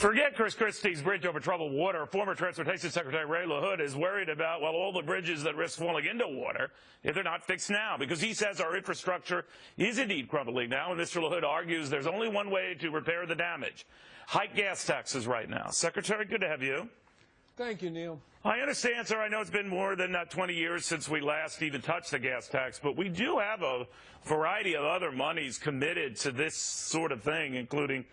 Forget Chris Christie's bridge over troubled water. Former Transportation Secretary Ray LaHood is worried about, well, all the bridges that risk falling into water if they're not fixed now, because he says our infrastructure is indeed crumbling now, and Mr. LaHood argues there's only one way to repair the damage. Hike gas taxes right now. Secretary, good to have you. Thank you, Neil. I understand, sir. I know it's been more than 20 years since we last even touched the gas tax, but we do have a variety of other monies committed to this sort of thing, including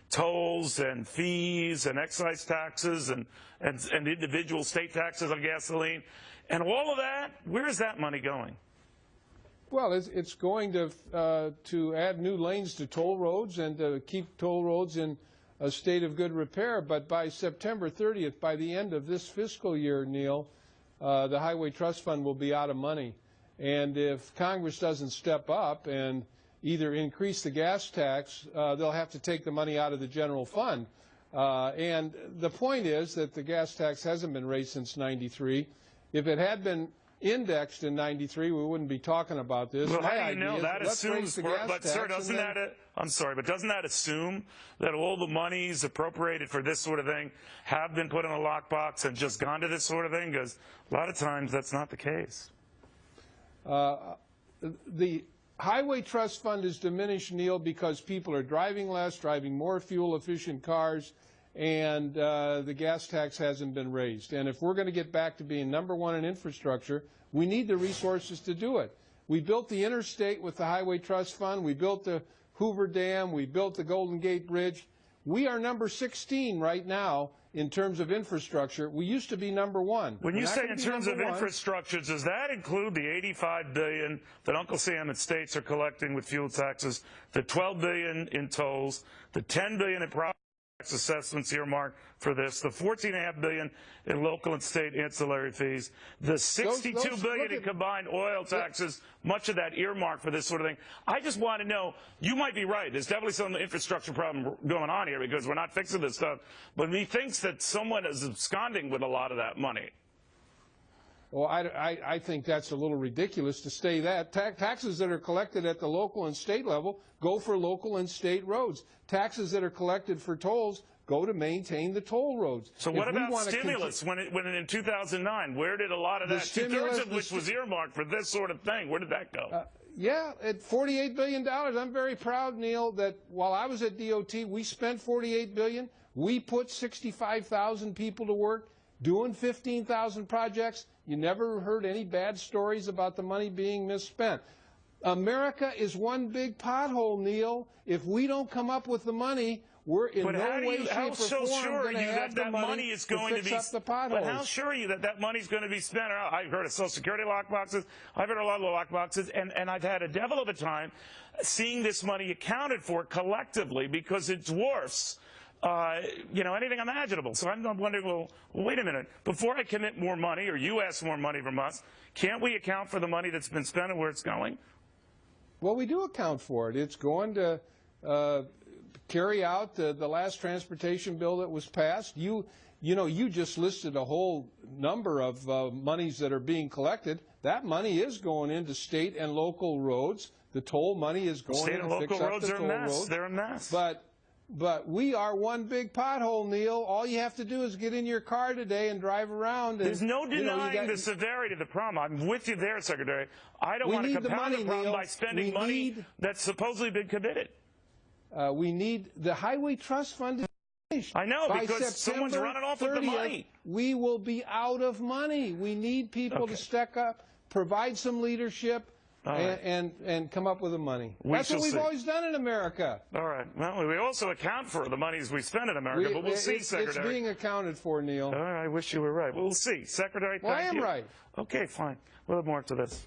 tolls and fees and excise taxes and individual state taxes on gasoline. And all of that, where is that money going? Well, it's going to add new lanes to toll roads and to keep toll roads in a state of good repair. But by September 30th, by the end of this fiscal year, Neil, the Highway Trust Fund will be out of money. And if Congress doesn't step up and either increase the gas tax, they'll have to take the money out of the general fund. And the point is that the gas tax hasn't been raised since '93. If it had been indexed in '93, we wouldn't be talking about this. Well, how do you know? That assumes, but sir, doesn't that, I'm sorry, but doesn't that assume that all the monies appropriated for this sort of thing have been put in a lockbox and just gone to this sort of thing? Because a lot of times that's not the case. The Highway Trust Fund is diminished, Neil, because people are driving less, driving more fuel-efficient cars, and the gas tax hasn't been raised. And if we're going to get back to being #1 in infrastructure, we need the resources to do it. We built the interstate with the Highway Trust Fund. We built the Hoover Dam. We built the Golden Gate Bridge. We are number 16 right now in terms of infrastructure. We used to be #1. When you say in terms of infrastructure, does that include the $85 billion that Uncle Sam and states are collecting with fuel taxes, the $12 billion in tolls, the $10 billion in property tax assessments earmarked for this, the $14.5 billion in local and state ancillary fees, the $62 billion in combined oil taxes, much of that earmarked for this sort of thing? I just want to know, you might be right. There's definitely some infrastructure problem going on here because we're not fixing this stuff. But he thinks that someone is absconding with a lot of that money. Well, I think that's a little ridiculous to say that. Taxes that are collected at the local and state level go for local and state roads. Taxes that are collected for tolls go to maintain the toll roads. So what about stimulus when in 2009? Where did a lot of that, two-thirds of which was earmarked for this sort of thing, where did that go? Yeah, at $48 billion. I'm very proud, Neil, that while I was at DOT, we spent $48 billion. We put 65,000 people to work doing 15,000 projects. You never heard any bad stories about the money being misspent. America is one big pothole, Neil. If we don't come up with the money, we're in no way, shape, or form going to have the money to fix up the potholes. But how sure are you that that money's going to be spent? I've heard of Social Security lockboxes. I've heard a lot of lockboxes, and I've had a devil of a time seeing this money accounted for collectively because it dwarfs anything imaginable. So I'm wondering, well, wait a minute. Before I commit more money, or you ask more money from us, can't we account for the money that's been spent and where it's going? Well, we do account for it. It's going to carry out the last transportation bill that was passed. You just listed a whole number of monies that are being collected. That money is going into state and local roads. The toll money is going to fix up the toll roads. State and local roads are a mess. They're a mess. But we are one big pothole, Neil. All you have to do is get in your car today and drive around. And, there's no denying the severity of the problem. I'm with you there, Secretary. I don't want to compound the problem by spending money that's supposedly been committed. We need the Highway Trust Fund. I know, because someone's running off with the money. We will be out of money. We need people to step up, provide some leadership, and come up with the money. That's what we've always done in America. All right. Well, we also account for the monies we spend in America, but we'll see, Secretary. It's being accounted for, Neil. All right. I wish you were right. We'll see. Secretary, thank you. Well, I am right. Okay, fine. We'll have more to this.